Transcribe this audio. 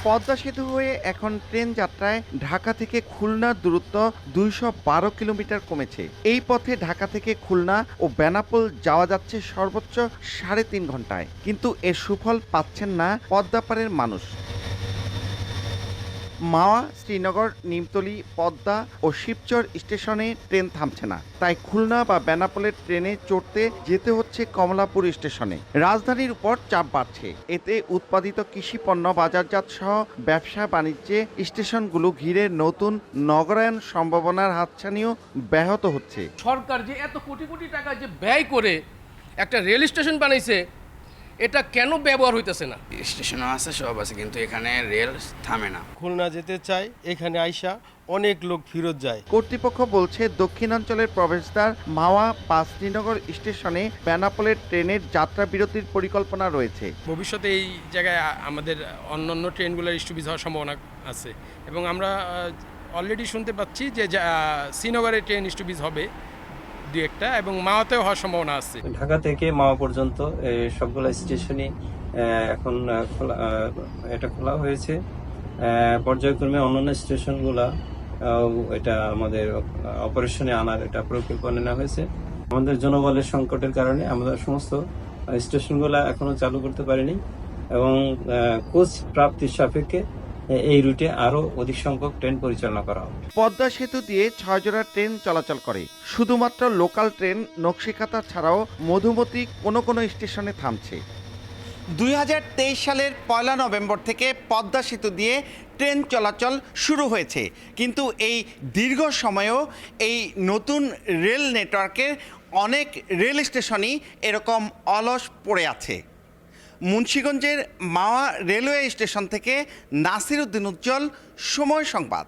পদ্মা সেতু হয়ে এখন ট্রেন যাত্রায় ঢাকা থেকে খুলনার দূরত্ব 212 কিলোমিটার কমেছে। এই পথে ঢাকা থেকে খুলনা ও বেনাপোল যাওয়া যাচ্ছে সর্বোচ্চ 3.5 ঘন্টায়, কিন্তু এর সুফল পাচ্ছেন না পদ্মাপাড়ের মানুষ। মাওয়া, শ্রীনগর, নিমতলী, পদ্মা ও শিবচর স্টেশনে ট্রেন থামছে না, তাই খুলনা বা বেনাপোলের ট্রেনে চড়তে যেতে হচ্ছে কমলাপুর স্টেশনে। রাজধানীর উপর চাপ বাড়ছে, এতে উৎপাদিত কৃষিপণ্য বাজারজাত সহ ব্যবসা বাণিজ্যে স্টেশনগুলো ঘিরে নতুন নগরায়ণ সম্ভাবনার হাতছানিও ব্যাহত হচ্ছে। সরকার যে এত কোটি কোটি টাকা যে ব্যয় করে একটা রেল স্টেশন বানাইছে, এটা কেন ব্যবহার হইতেছে না? স্টেশনও আছে, সব আছে, কিন্তু এখানে রেল থামে না। খুলনা যেতে চাই, এখানে আইসা অনেক লোক ফেরত যায়। কর্তৃপক্ষ বলছে দক্ষিণাঞ্চলের প্রবেশদ্বার মাওয়া বা শ্রীনগর স্টেশনে বেনাপোলের ট্রেনের যাত্রা বিরতির পরিকল্পনা রয়েছে। ভবিষ্যতে এই জায়গায় আমাদের অন্যান্য ট্রেনগুলোর স্টপেজ হওয়ার সম্ভাবনা আছে এবং আমরা অলরেডি শুনতে পাচ্ছি যে শ্রীনগরের ট্রেন স্টপেজ হবে দু একটা, এবং মাওয়াতেও হওয়ার সম্ভাবনা আছে। ঢাকা থেকে মাওয়া পর্যন্ত সবগুলো স্টেশনই এখন এটা খোলা হয়েছে। পর্যায়ক্রমে অন্যান্য স্টেশনগুলা এটা আমাদের অপারেশনে আনার এটা পরিকল্পনা নেওয়া হয়েছে। আমাদের জনবলের সংকটের কারণে আমরা সমস্ত স্টেশনগুলা এখনো চালু করতে পারিনি এবং কোচ প্রাপ্তির সাপেক্ষে এই রুটে আরো অধিক সংখ্যক ট্রেন পরিচালনা করা হবে। পদ্মা সেতু দিয়ে 6 জোড়া ট্রেন চলাচল করে। শুধুমাত্র লোকাল ট্রেন নকশিকাতা ছাড়াও মধুমতি কোনো কোনো স্টেশনে থামছে। 2023 সালের 1 নভেম্বর থেকে পদ্মা সেতু দিয়ে ট্রেন চলাচল শুরু হয়েছে, কিন্তু এই দীর্ঘ সময়েও এই নতুন রেল নেটওয়ার্কের অনেক রেল স্টেশনই এরকম অলস পড়ে আছে। মুন্সিগঞ্জের মাওয়া রেলওয়ে স্টেশন থেকে নাসির উদ্দিন উজ্জ্বল, সময় সংবাদ।